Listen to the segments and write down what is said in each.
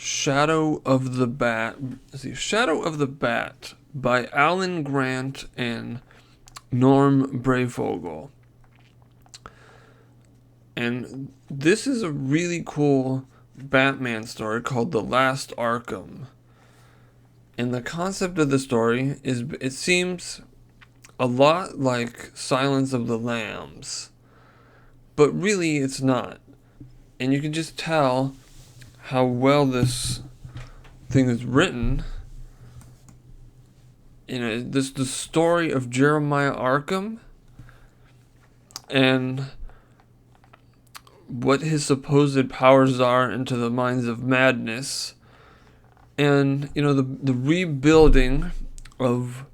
Shadow of the Bat. Let's see, Shadow of the Bat by Alan Grant and Norm Breyfogle. And this is a really cool Batman story called The Last Arkham. And the concept of the story is, it seems a lot like Silence of the Lambs, but really it's not. And you can just tell how well this thing is written. This the story of Jeremiah Arkham and what his supposed powers are into the minds of madness, and the rebuilding of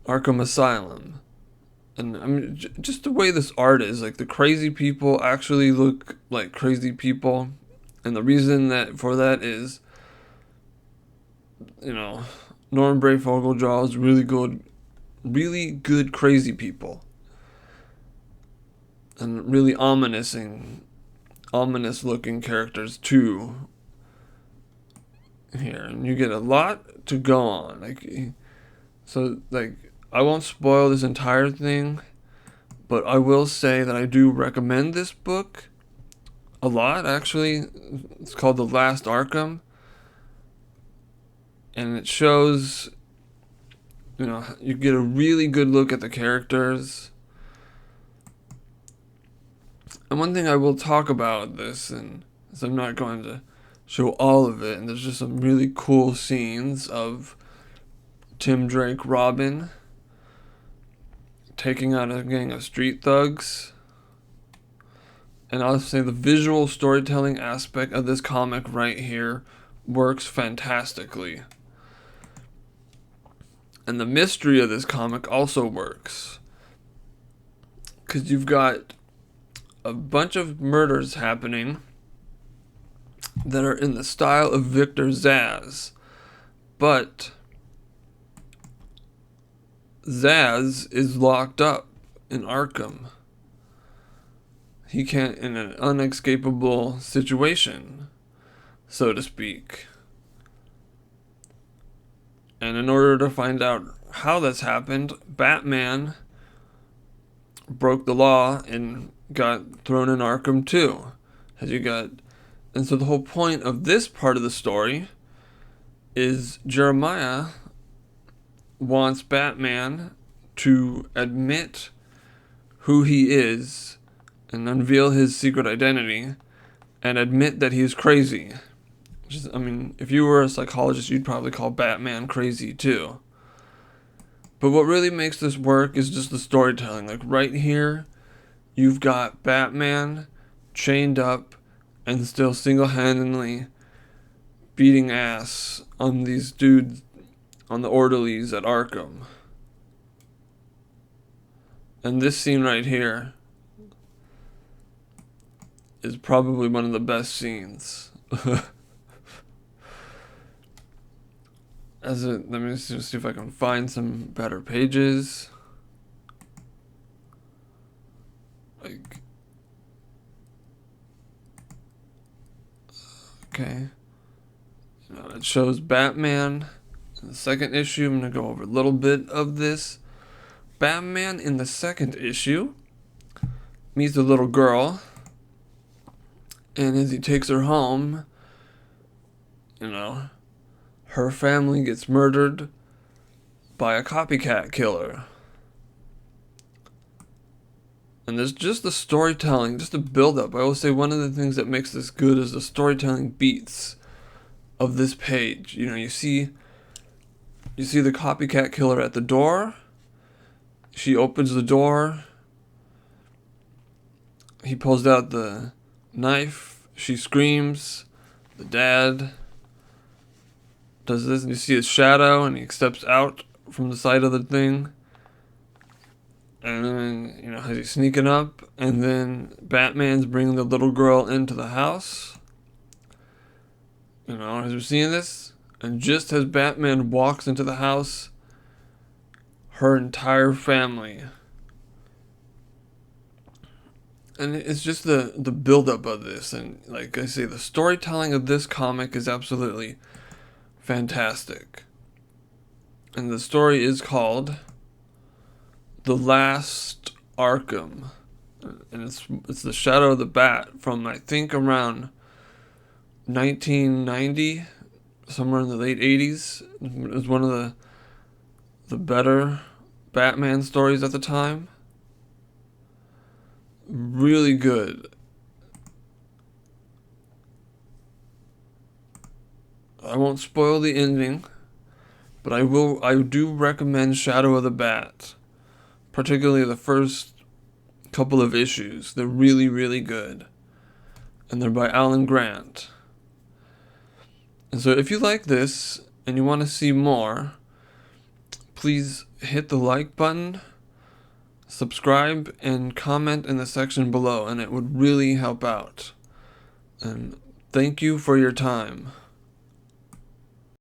Arkham Asylum. And I mean, just the way this art is, like the crazy people actually look like crazy people, and the reason for that is, Norm Breyfogle draws really good crazy people, and really ominous looking characters too. Here, and you get a lot to go on, I won't spoil this entire thing, but I will say that I do recommend this book a lot, actually. It's called The Last Arkham, and it shows, you get a really good look at the characters. And one thing I will talk about this, and so I'm not going to show all of it, and there's just some really cool scenes of Tim Drake Robin taking out a gang of street thugs. And I'll say the visual storytelling aspect of this comic right here works fantastically. And the mystery of this comic also works, because you've got a bunch of murders happening that are in the style of Victor Zsasz, but Zsasz is locked up in Arkham. He can't, in an unescapable situation, so to speak. And in order to find out how that's happened, Batman broke the law and got thrown in Arkham too. And so the whole point of this part of the story is Jeremiah wants Batman to admit who he is and unveil his secret identity and admit that he is crazy. If you were a psychologist, you'd probably call Batman crazy too. But what really makes this work is just the storytelling. Like right here, you've got Batman chained up and still single-handedly beating ass on these dudes, on the orderlies at Arkham. And this scene right here is probably one of the best scenes. Let me just see if I can find some better pages. Okay. It shows Batman in the second issue. I'm going to go over a little bit of this. Batman in the second issue meets a little girl, and as he takes her home, her family gets murdered by a copycat killer. And there's just the storytelling, just the build-up. I will say one of the things that makes this good is the storytelling beats of this page. You see the copycat killer at the door. She opens the door. He pulls out the knife. She screams. The dad does this, and you see his shadow, and he steps out from the side of the thing. And then, as he's sneaking up, and then Batman's bringing the little girl into the house. As we're seeing this, and just as Batman walks into the house, her entire family And it's just the buildup of this, and like I say, the storytelling of this comic is absolutely fantastic. And the story is called The Last Arkham, and it's the Shadow of the Bat from, I think, around 1990, somewhere in the late 80s. It was one of the better Batman stories at the time. Really good. I won't spoil the ending, but I do recommend Shadow of the Bat, particularly the first couple of issues. They're really, really good. And they're by Alan Grant. And so if you like this and you want to see more, please hit the like button, subscribe, and comment in the section below, and it would really help out. And thank you for your time.